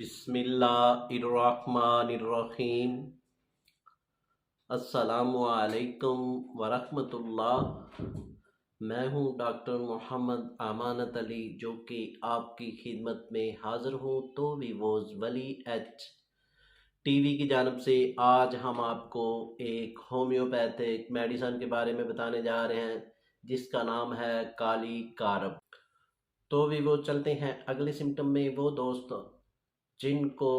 बिस्मिल्लाहिर्रहमानिर्रहीम। अस्सलामु अलैकुम वरहमतुल्लाह। मैं हूं डॉक्टर मोहम्मद अमानत अली, जो कि आपकी खिदमत में हाज़िर हूं। तो वीवोज़ वली एच टीवी की जानब से आज हम आपको एक होम्योपैथिक मेडिसन के बारे में बताने जा रहे हैं, जिसका नाम है काली कारब। तो वीवो चलते हैं अगले सिम्टम में। वो दोस्त जिनको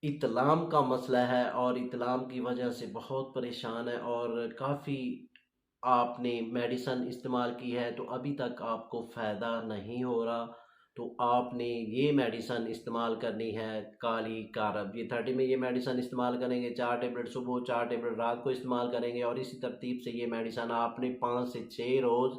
इतलाम का मसला है और इतलाम की वजह से बहुत परेशान है और काफ़ी आपने मेडिसन इस्तेमाल की है तो अभी तक आपको फ़ायदा नहीं हो रहा, तो आपने ये मेडिसन इस्तेमाल करनी है काली कारब। ये 30 में ये मेडिसन इस्तेमाल करेंगे, 4 टेबलेट सुबह 4 टेबलेट रात को इस्तेमाल करेंगे और इसी तरतीब से ये मेडिसन आपने 5 से 6 रोज़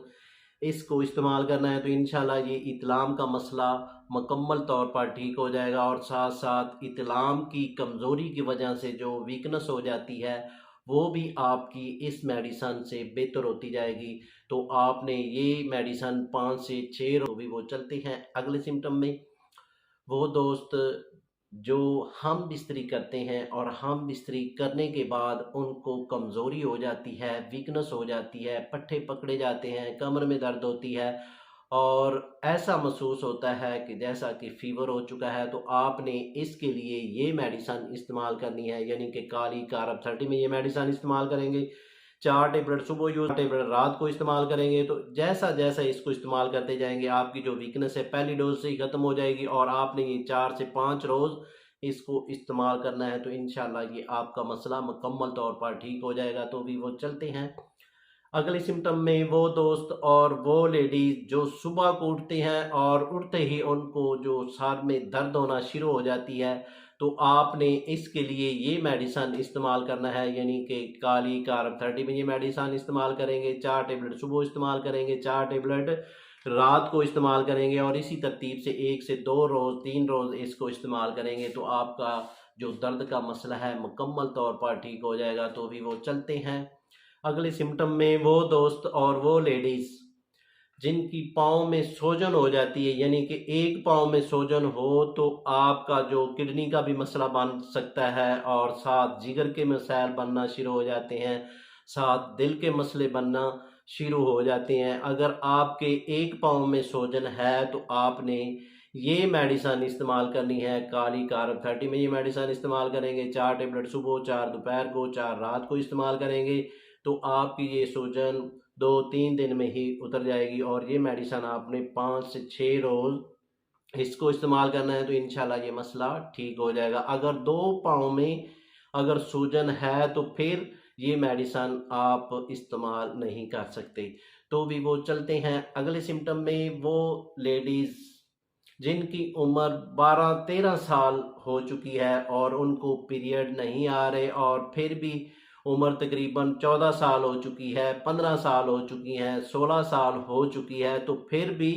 इसको इस्तेमाल करना है। तो इंशाल्लाह ये इतलाम का मसला मुकम्मल तौर पर ठीक हो जाएगा और साथ साथ इतलाम की कमज़ोरी की वजह से जो वीकनेस हो जाती है वो भी आपकी इस मेडिसन से बेहतर होती जाएगी। तो आपने ये मेडिसन 5 से 6 रोज भी वो चलते हैं अगले सिम्टम में। वो दोस्त जो हम बिस्तरी करते हैं और हम बिस्तरी करने के बाद उनको कमज़ोरी हो जाती है, वीकनेस हो जाती है, पट्ठे पकड़े जाते हैं, कमर में दर्द होती है और ऐसा महसूस होता है कि जैसा कि फ़ीवर हो चुका है, तो आपने इसके लिए ये मेडिसन इस्तेमाल करनी है, यानी कि काली कारब 30 में ये मेडिसन इस्तेमाल करेंगे। 4 टेबलेट सुबह यूज़, टेबलेट रात को इस्तेमाल करेंगे। तो जैसा जैसा इसको इस्तेमाल करते जाएंगे आपकी जो वीकनेस है पहली डोज से ही ख़त्म हो जाएगी और आपने ये 4 से 5 रोज़ इसको इस्तेमाल करना है। तो इंशाल्लाह ये आपका मसला मुकम्मल तौर पर ठीक हो जाएगा। तो भी वो चलते हैं अगले सिम्टम में। वो दोस्त और वो लेडीज़ जो सुबह को उठते हैं और उठते ही उनको जो सर में दर्द होना शुरू हो जाती है, तो आपने इसके लिए ये मेडिसन इस्तेमाल करना है, यानी कि काली कारब 30 में ये मेडिसन इस्तेमाल करेंगे। 4 टेबलेट सुबह इस्तेमाल करेंगे, 4 टेबलेट रात को इस्तेमाल करेंगे और इसी तरतीब से 1 से 2 रोज़ 3 रोज़ इसको इस्तेमाल करेंगे। तो आपका जो दर्द का मसला है मुकम्मल तौर पर ठीक हो जाएगा। तो भी वो चलते हैं अगले सिम्टम में। वो दोस्त और वो लेडीज़ जिनकी पाँव में सूजन हो जाती है, यानी कि एक पाँव में सूजन हो तो आपका जो किडनी का भी मसला बन सकता है और साथ जिगर के मसाइल बनना शुरू हो जाते हैं, साथ दिल के मसले बनना शुरू हो जाते हैं। अगर आपके एक पाँव में सूजन है तो आपने ये मेडिसन इस्तेमाल करनी है काली कारब 30 में ये मेडिसन इस्तेमाल करेंगे। 4 टेबलेट सुबह, 4 दोपहर को, 4 रात को इस्तेमाल करेंगे। तो आपकी ये सूजन 2-3 दिन में ही उतर जाएगी और ये मेडिसन आपने 5 से 6 रोज़ इसको इस्तेमाल करना है। तो इंशाल्लाह ये मसला ठीक हो जाएगा। अगर 2 पाँव में अगर सूजन है तो फिर ये मेडिसन आप इस्तेमाल नहीं कर सकते। तो भी वो चलते हैं अगले सिम्टम में। वो लेडीज़ जिनकी उम्र 12-13 साल हो चुकी है और उनको पीरियड नहीं आ रहे और फिर भी उम्र तकरीबन 14 साल हो चुकी है, 15 साल हो चुकी हैं, 16 साल हो चुकी है, तो फिर भी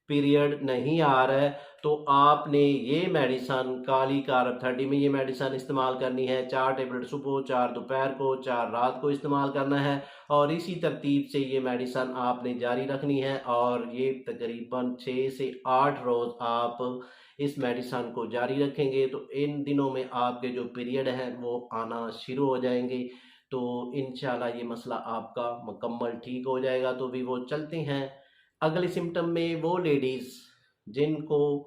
पीरियड नहीं आ रहा है, तो आपने ये मेडिसन काली कारब 30 में ये मेडिसन इस्तेमाल करनी है। 4 टेबलेट सुबह, 4 दोपहर को, 4 रात को इस्तेमाल करना है और इसी तरतीब से ये मेडिसन आपने जारी रखनी है और ये तकरीबन 6 से 8 रोज़ आप इस मेडिसन को जारी रखेंगे तो इन दिनों में आपके जो पीरियड हैं वो आना शुरू हो जाएंगे। तो इंशाल्लाह ये मसला आपका मुकम्मल ठीक हो जाएगा। तो भी वो चलते हैं अगले सिम्टम में। वो लेडीज़ जिनको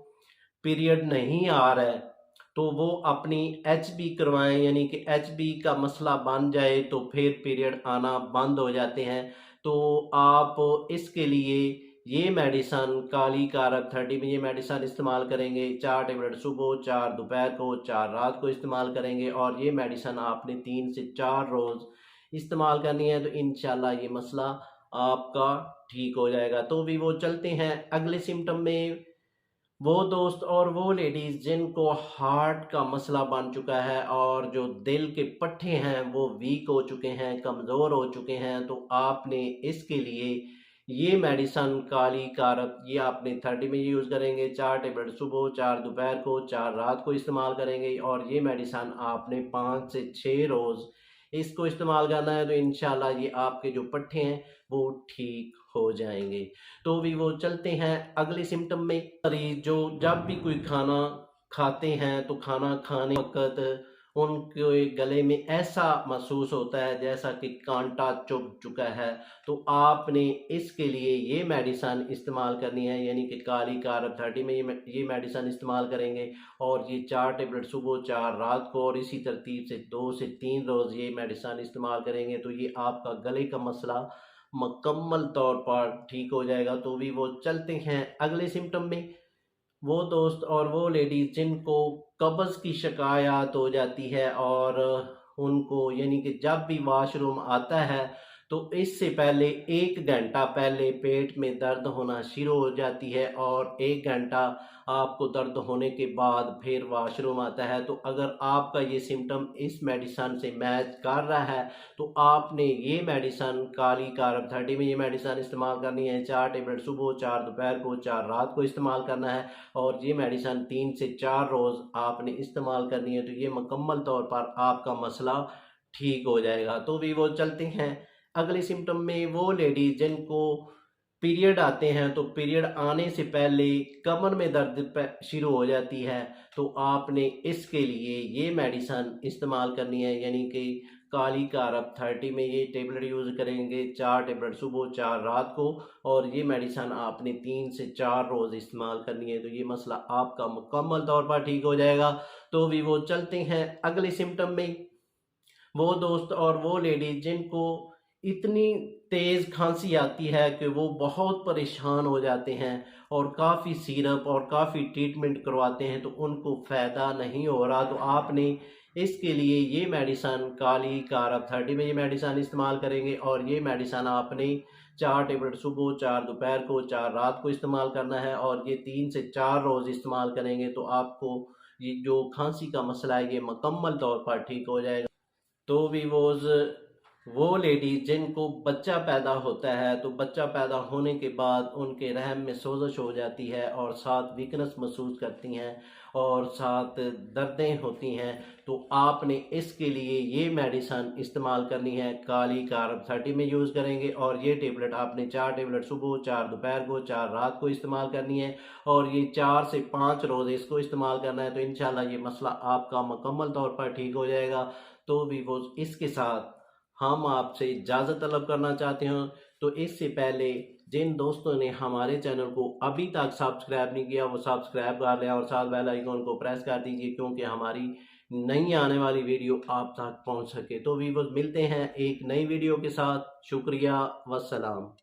पीरियड नहीं आ रहा है तो वो अपनी एचबी करवाएं, यानी कि एचबी का मसला बन जाए तो फिर पीरियड आना बंद हो जाते हैं। तो आप इसके लिए ये मेडिसन काली कारब 30 में ये मेडिसन इस्तेमाल करेंगे। 4 टेबलेट सुबह, 4 दोपहर को, 4 रात को इस्तेमाल करेंगे और ये मेडिसन आपने 3 से 4 रोज़ इस्तेमाल करनी है। तो इंशाल्लाह ये मसला आपका ठीक हो जाएगा। तो भी वो चलते हैं अगले सिम्टम में। वो दोस्त और वो लेडीज़ जिनको हार्ट का मसला बन चुका है और जो दिल के पट्टे हैं वो वीक हो चुके हैं, कमज़ोर हो चुके हैं, तो आपने इसके लिए ये मेडिसन काली कारब ये आपने 30 में यूज़ करेंगे। 4 टेबलेट सुबह, 4 दोपहर को, 4 रात को इस्तेमाल करेंगे और ये मेडिसन आपने 5 से 6 रोज़ इसको इस्तेमाल करना है। तो इंशाल्लाह ये आपके जो पट्टे हैं वो ठीक हो जाएंगे। तो भी वो चलते हैं अगले सिम्टम में। मरीज जो जब भी कोई खाना खाते हैं तो खाना खाने वक़्त उनके गले में ऐसा महसूस होता है जैसा कि काँटा चुभ चुका है। तो आपने इसके लिए ये मेडिसिन इस्तेमाल करनी है, यानी कि काली कारब 30 में ये मेडिसिन इस्तेमाल करेंगे और ये 4 टेबलेट सुबह 4 रात को, और इसी तरतीब से 2 से 3 रोज़ ये मेडिसिन इस्तेमाल करेंगे तो ये आपका गले का मसला मुकम्मल तौर पर ठीक हो जाएगा। तो भी वो चलते हैं अगले सिम्पटम में। वो दोस्त और वो लेडीज़ जिनको कब्ज़ की शिकायत हो जाती है और उनको यानी कि जब भी वॉशरूम आता है तो इससे पहले 1 घंटा पहले पेट में दर्द होना शुरू हो जाती है और 1 घंटा आपको दर्द होने के बाद फिर वॉशरूम आता है। तो अगर आपका ये सिम्पटम इस मेडिसिन से मैच कर रहा है तो आपने ये मेडिसिन काली कारब 30 में ये मेडिसिन इस्तेमाल करनी है। 4 टेबलेट सुबह, 4 दोपहर को, 4 रात को इस्तेमाल करना है और ये मेडिसिन 3 से 4 रोज़ आपने इस्तेमाल करनी है तो ये मुकम्मल तौर पर आपका मसला ठीक हो जाएगा। तो भी वो चलते हैं अगले सिम्पटम में। वो लेडीज़ जिनको पीरियड आते हैं तो पीरियड आने से पहले कमर में दर्द शुरू हो जाती है तो आपने इसके लिए ये मेडिसिन इस्तेमाल करनी है, यानी कि काली कारब 30 में ये टेबलेट यूज़ करेंगे। 4 टेबलेट सुबह, 4 रात को, और ये मेडिसिन आपने 3 से 4 रोज़ इस्तेमाल करनी है तो ये मसला आपका मुकम्मल तौर पर ठीक हो जाएगा। तो भी वो चलते हैं अगले सिम्पटम में। वो दोस्त और वो लेडीज जिनको इतनी तेज़ खांसी आती है कि वो बहुत परेशान हो जाते हैं और काफ़ी सिरप और काफ़ी ट्रीटमेंट करवाते हैं तो उनको फ़ायदा नहीं हो रहा, तो आपने इसके लिए ये मेडिसिन काली कारब 30 में ये मेडिसिन इस्तेमाल करेंगे और ये मेडिसिन आपने 4 टेबलेट सुबह, 4 दोपहर को, 4 रात को इस्तेमाल करना है और ये 3 से 4 रोज़ इस्तेमाल करेंगे तो आपको ये जो खांसी का मसला है ये मुकम्मल तौर पर ठीक हो जाएगा। तो भी वो लेडीज जिनको बच्चा पैदा होता है तो बच्चा पैदा होने के बाद उनके रहम में सोजश हो जाती है और साथ वीकनेस महसूस करती हैं और साथ दर्दें होती हैं तो आपने इसके लिए ये मेडिसिन इस्तेमाल करनी है। काली कारब 30 में यूज़ करेंगे और ये टेबलेट आपने 4 टेबलेट सुबह, 4 दोपहर को, 4 रात को इस्तेमाल करनी है और ये 4 से 5 रोज़ इसको इस्तेमाल करना है तो इंशाल्लाह ये मसला आपका मुकम्मल तौर पर ठीक हो जाएगा। तो भी वो इसके साथ हम आपसे इजाज़त तलब करना चाहते हैं। तो इससे पहले जिन दोस्तों ने हमारे चैनल को अभी तक सब्सक्राइब नहीं किया वो सब्सक्राइब कर लें और साथ बेल आइकन को प्रेस कर दीजिए क्योंकि हमारी नई आने वाली वीडियो आप तक पहुंच सके। तो वीवर्स मिलते हैं एक नई वीडियो के साथ। शुक्रिया, वस्सलाम।